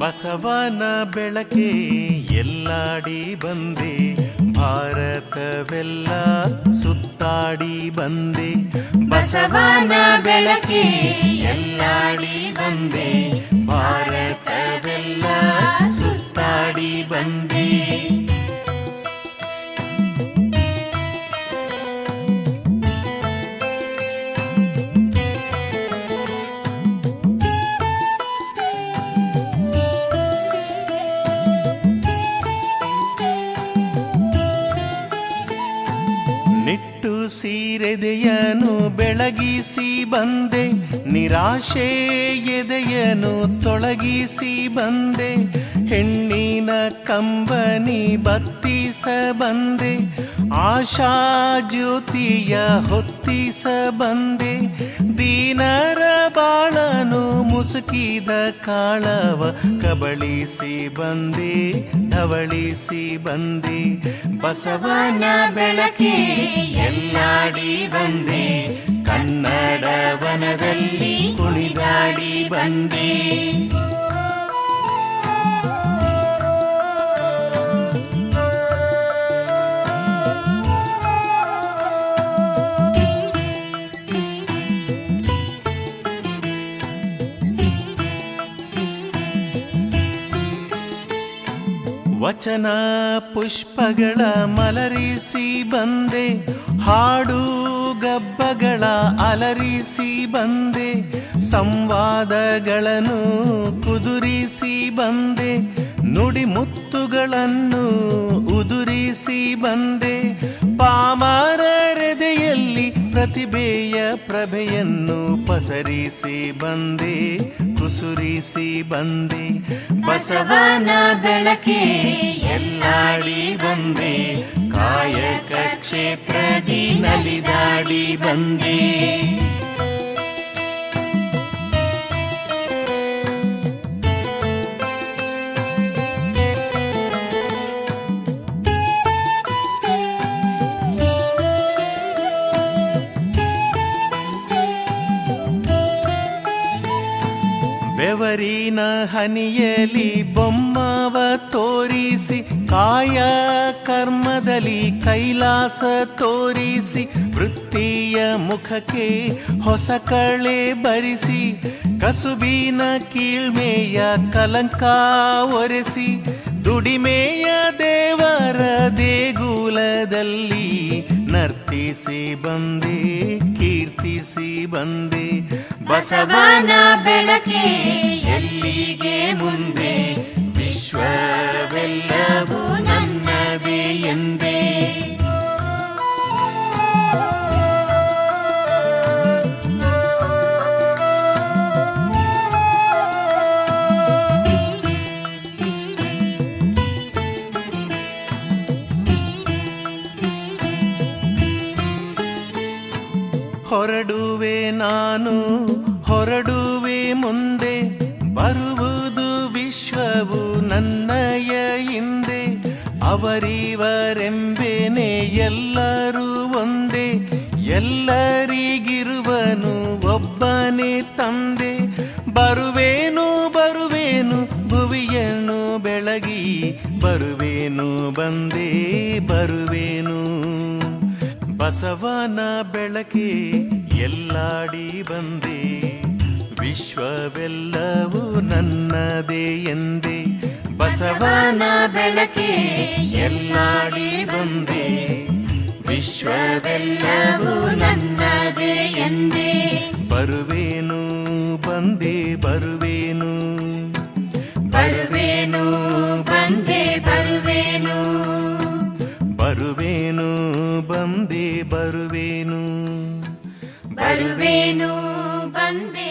ಬಸವನ ಬೆಳಕೆ ಎಲ್ಲಾಡಿ ಬಂದೆ, ಭಾರತವೆಲ್ಲ ಸುತ್ತಾಡಿ ಬಂದೆ. ಬಸವನ ಬೆಳಕೆ ಎಲ್ಲಾಡಿ ಬಂದೆ, ಭಾರತವೆಲ್ಲ ಸುತ್ತಾಡಿ ಬಂದೆ. ಸೀರೆದೆಯನು ಬೆಳಗಿಸಿ ಬಂದೆ, ನಿರಾಶೆ ಎದೆಯನು ತೊಳಗಿಸಿ ಬಂದೆ. ಹೆಣ್ಣಿನ ಕಂಬನಿ ಬತ್ತಿಸ ಬಂದೆ, ಆಶಾ ಜ್ಯೋತಿಯ ಹೊತ್ತಿಸ ಬಂದೆ. ದೀನರ ಬಾಳನು ಮುಸುಕಿದ ಕಾಳವ ಕಬಳಿಸಿ ಬಂದೆ, ಧವಳಿಸಿ ಬಂದೆ. ಬಸವನ ಬೆಳಕೆ ಎಲ್ಲಾಡಿ ಬಂದೆ, ಕನ್ನಡ ವನದಲ್ಲಿ ಕುಣಿದಾಡಿ ಬಂದೆ. ವಚನ ಪುಷ್ಪಗಳ ಮಲರಿಸಿ ಬಂದೆ, ಹಾಡು ಗಬ್ಬಗಳ ಅಲರಿಸಿ ಬಂದೆ. ಸಂವಾದಗಳನ್ನು ಕುದುರಿಸಿ ಬಂದೆ, ನುಡಿ ಮುತ್ತುಗಳನ್ನು ಉದುರಿಸಿ ಬಂದೆ. ಪಾಮರರೆದೆಯಲ್ಲಿ ಪ್ರತಿಭೆಯ ಪ್ರಭೆಯನ್ನು ಪಸರಿಸಿ ಬಂದೆ, ಕುಸುರಿಸಿ ಬಂದೆ. ಬಸವನ ಬೆಳಕೆ ಎಲ್ಲಾಡಿ ಬಂದೆ, ಕಾಯಕ ಕ್ಷೇತ್ರದಿ ನಲಿದಾಡಿ ಬಂದೆ. ಬೆವರಿನ ಹನಿಯಲಿ ಬೊಮ್ಮವ ತೋರಿಸಿ, ಕಾಯ ಕರ್ಮದಲ್ಲಿ ಕೈಲಾಸ ತೋರಿಸಿ. ವೃತ್ತಿಯ ಮುಖಕ್ಕೆ ಹೊಸ ಕಳೆ ಬರಿಸಿ, ಕಸುಬಿನ ಕೀಳ್ಮೆಯ ಕಲಂಕ ಒರೆಸಿ. ದುಡಿಮೆಯ ದೇವರ ದೇಗುಲದಲ್ಲಿ ನರ್ತಿಸಿ ಬಂದೆ, ಕೀರ್ತಿಸಿ ಬಂದೆ. ಬಸವನ ಬೆಳಕೆ ಎಲ್ಲಿಗೆ ಮುಂದೆ, ವಿಶ್ವವೆಲ್ಲವೂ ನನ್ನದೇ ಎಂದೇ. ಹೊರಡುವೆ ನಾನು, ಹೊರಡುವೆ ಮುಂದೆ, ಬರುವುದು ವಿಶ್ವವು ನನ್ನಯ ಹಿಂದೆ. ಅವರಿವರೆಂಬೇನೆ ಎಲ್ಲರೂ ಒಂದೇ, ಎಲ್ಲರಿಗಿರುವನು ಒಬ್ಬನೇ ತಂದೆ. ಬರುವೇನು ಬರುವೇನು ಭುವಿಯನ್ನು ಬೆಳಗಿ, ಬರುವೇನು ಬಂದೇ ಬರುವೇನು. ಬಸವನ ಬೆಳಕೆ ಎಲ್ಲಾಡಿ ಬಂದೆ, ವಿಶ್ವವೆಲ್ಲವೂ ನನ್ನದೇ ಎಂದೇ. ಬಸವನ ಬೆಳಕೆ ಎಲ್ಲಾಡಿ ಬಂದೆ, ವಿಶ್ವವೆಲ್ಲವೂ ನನ್ನದೇ ಎಂದೇ. ಬರುವೇನು ಬಂದೆ ಬರುವೇನು, ಬರುವೇನು ಬಂದೆ ಬರುವೇನು, ಬರುವೇನು ಬಂದೆ ಬರುವೇನು, ಬರುವೇನು ಬಂದೆ